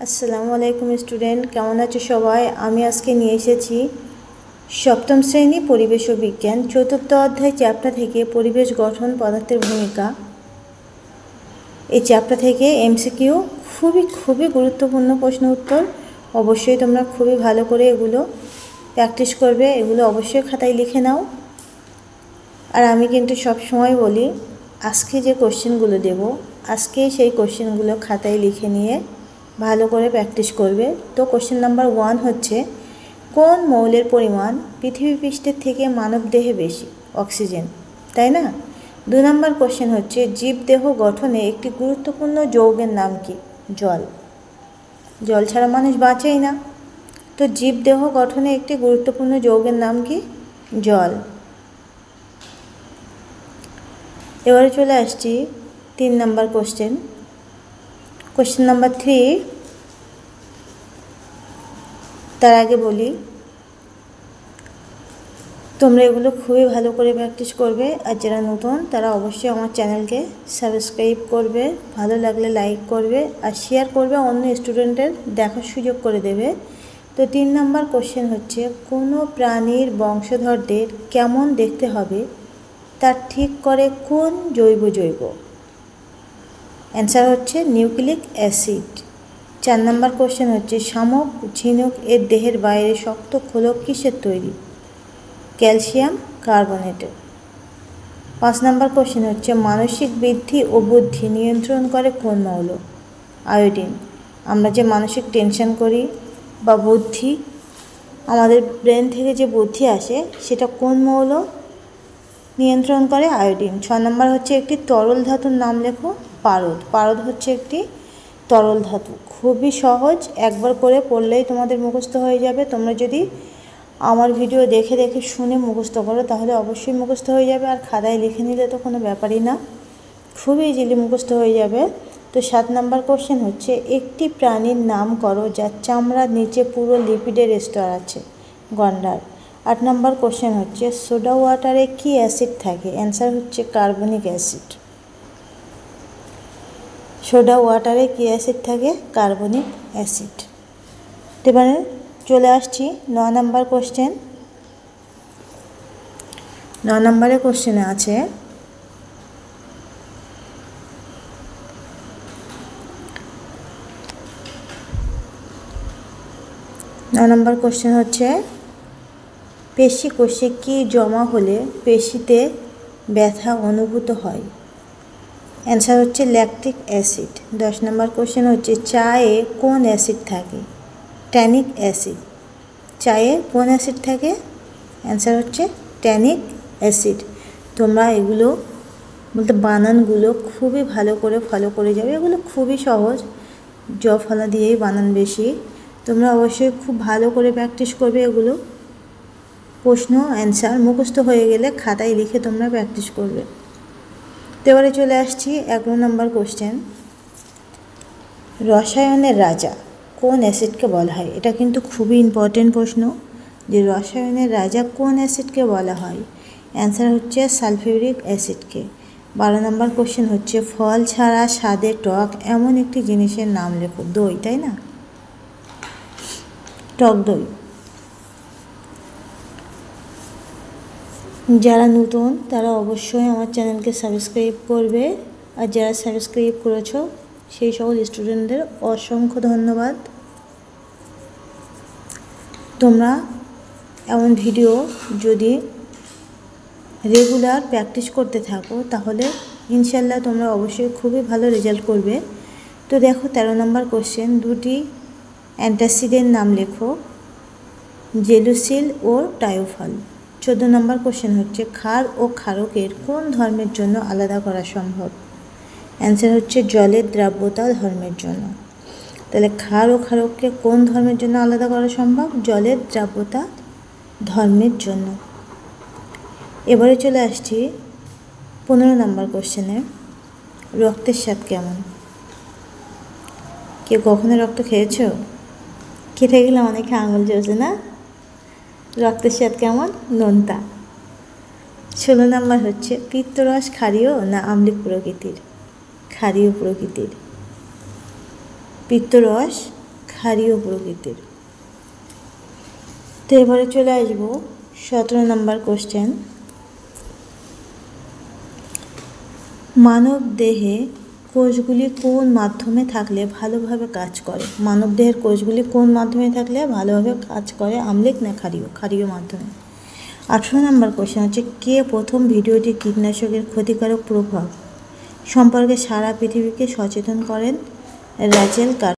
আসসালামু আলাইকুম স্টুডেন্ট, কেমন আছো সবাই? আমি আজকে নিয়ে এসেছি সপ্তম শ্রেণী পরিবেশ ও বিজ্ঞান চতুর্থ অধ্যায় চ্যাপ্টার থেকে পরিবেশ গঠন পদার্থের ভূমিকা। এই চ্যাপ্টার থেকে এমসিকিউ খুবই গুরুত্বপূর্ণ প্রশ্ন উত্তর। অবশ্যই তোমরা খুবই ভালো করে এগুলো প্র্যাকটিস করবে, এগুলো অবশ্যই খাতায় লিখে নাও। আর আমি কিন্তু সব সময় বলি, আজকে যে কোশ্চেনগুলো দেব, আজকে সেই কোশ্চেনগুলো খাতায় লিখে নিয়ে ভালো করে প্র্যাকটিস করবে। তো কোশ্চেন নাম্বার 1 হচ্ছে, কোন মৌলের পরিমাণ পৃথিবী পৃষ্ঠের থেকে মানবদেহে বেশি? অক্সিজেন, তাই না? 2 নম্বর কোশ্চেন হচ্ছে, জীবদেহ গঠনে একটি গুরুত্বপূর্ণ যৌগের নাম কি? জল। জল ছাড়া মানুষ বাঁচেই না। তো জীবদেহ গঠনে একটি গুরুত্বপূর্ণ যৌগের নাম কি? জল। এবারে চলে আসছি 3 নম্বর কোশ্চেন। কোশ্চেন নাম্বার 3, তার আগে বলি তোমরা এগুলো খুবই ভালো করে প্র্যাকটিস করবে। আর যারা নতুন তারা অবশ্যই আমার চ্যানেলকে সাবস্ক্রাইব করবে, ভালো লাগলে লাইক করবে আর শেয়ার করবে, অন্য স্টুডেন্টের দেখার সুযোগ করে দেবে। তো 3 নম্বর কোশ্চেন হচ্ছে, কোনো প্রাণীর বংশধরদের কেমন দেখতে হবে তা ঠিক করে কোন জৈব? অ্যান্সার হচ্ছে নিউক্লিক অ্যাসিড। 4 নম্বর কোশ্চেন হচ্ছে, শামুক ঝিনুক এর দেহের বাইরে শক্ত খোলক কিসের তৈরি? ক্যালসিয়াম কার্বনেটের। 5 নম্বর কোশ্চেন হচ্ছে, মানসিক বৃদ্ধি ও বুদ্ধি নিয়ন্ত্রণ করে কোন মৌল? আয়োডিন। আমরা যে মানসিক টেনশন করি বা বুদ্ধি, আমাদের ব্রেন থেকে যে বুদ্ধি আসে, সেটা কোন মৌল নিয়ন্ত্রণ করে? আয়োডিন। 6 নম্বর হচ্ছে, একটি তরল ধাতুর নাম লেখো। পারদ। পারদ হচ্ছে একটি তরল ধাতু। খুবই সহজ, একবার করে পড়লেই তোমাদের মুখস্থ হয়ে যাবে। তোমরা যদি আমার ভিডিও দেখে দেখে শুনে মুখস্থ করো তাহলে অবশ্যই মুখস্থ হয়ে যাবে, আর খাতায় লিখে নিলে তো কোনো ব্যাপারই না, খুবই ইজিলি মুখস্থ হয়ে যাবে। তো 7 নম্বর কোশ্চেন হচ্ছে, একটি প্রাণীর নাম করো যার চামড়ার নিচে পুরো লিপিডের স্তর আছে। গন্ডার। 8 নম্বর কোশ্চেন হচ্ছে, সোডা ওয়াটারে কি অ্যাসিড থাকে? অ্যান্সার হচ্ছে কার্বনিক অ্যাসিড। সোডা ওয়াটারে কি অ্যাসিড থাকে? Carbonic acid. এবারে চলে আসছি 9 নম্বর কোশ্চেন। 9 নম্বরের কোশ্চেনে আছে, নম্বর কোশ্চেন হচ্ছে, পেশি কোষে কি জমা হলে পেশিতে ব্যথা অনুভূত হয়? অ্যান্সার হচ্ছে ল্যাকটিক অ্যাসিড। 10 নম্বর কোশ্চেন হচ্ছে, চায়ে কোন অ্যাসিড থাকে? Tannic acid. চায়ে কোন অ্যাসিড থাকে? অ্যান্সার হচ্ছে ট্যানিক অ্যাসিড। তোমরা এগুলো বলতে বানানগুলো খুবই ভালো করে ফলো করে যাবে, এগুলো খুবই সহজ, জ ফলা দিয়েই বানান বেশি। তোমরা অবশ্যই খুব ভালো করে প্র্যাকটিস করবে। এগুলো প্রশ্ন অ্যান্সার মুখস্থ হয়ে গেলে খাতায় লিখে তোমরা প্র্যাকটিস করবে। তো এবারে চলে আসছি 11 নম্বর কোশ্চেন। রসায়নের রাজা কোন অ্যাসিডকে বলা হয়? এটা কিন্তু খুবই ইম্পর্টেন্ট প্রশ্ন, যে রসায়নের রাজা কোন অ্যাসিডকে বলা হয়? অ্যান্সার হচ্ছে সালফিউরিক অ্যাসিডকে। 12 নম্বর কোশ্চেন হচ্ছে, ফল ছাড়া স্বাদে টক এমন একটি জিনিসের নাম লেখো। দই, তাই না? টক দই। যারা নতুন তারা অবশ্যই আমার চ্যানেলকে সাবস্ক্রাইব করবে, আর যারা সাবস্ক্রাইব করেছো সেই সকল স্টুডেন্টদের অসংখ্য ধন্যবাদ। তোমরা এমন ভিডিও যদি রেগুলার প্র্যাকটিস করতে থাকো তাহলে ইনশাল্লাহ তোমরা অবশ্যই খুবই ভালো রেজাল্ট করবে। তো দেখো 13 নম্বর কোশ্চেন, দুটি অ্যান্টাসিডের নাম লেখো। জেলুসিল ও টায়োফল। 14 নম্বর কোশ্চেন হচ্ছে, ক্ষার ও ক্ষারকের কোন ধর্মের জন্য আলাদা করা সম্ভব? অ্যান্সার হচ্ছে জলের দ্রাব্যতা ধর্মের জন্য। তাহলে ক্ষার ও ক্ষারককে কোন ধর্মের জন্য আলাদা করা সম্ভব? জলের দ্রাব্যতা ধর্মের জন্য। এবারে চলে আসছি 15 নম্বর কোশ্চেনে, রক্তের স্বাদ কেমন? কেউ কখনো রক্ত খেয়েছো? খেতে গেলে অনেকে আঙুল জ্বলছে না? রক্তের স্বাদ কেমন? নোনতা। 16 নম্বর হচ্ছে, পিত্তরস ক্ষারীয় না আম্লিক প্রকৃতির? ক্ষারীয় প্রকৃতির। পিত্তরস ক্ষারীয় প্রকৃতির। তো এবারে চলে আসবো 17 নম্বর কোশ্চেন। মানব দেহে কোষগুলি কোন মাধ্যমে থাকলে ভালোভাবে কাজ করে? মানব দেহের কোষগুলি কোন মাধ্যমে থাকলে ভালোভাবে কাজ করে, আম্লিক না ক্ষারীয়? ক্ষারীয় মাধ্যমে। 18 নম্বর কোশ্চেন হচ্ছে, কে প্রথম ভিডিওটি কীটনাশকের ক্ষতিকারক প্রভাব সম্পর্কে সারা পৃথিবীকে সচেতন করেন? Rachel Carter.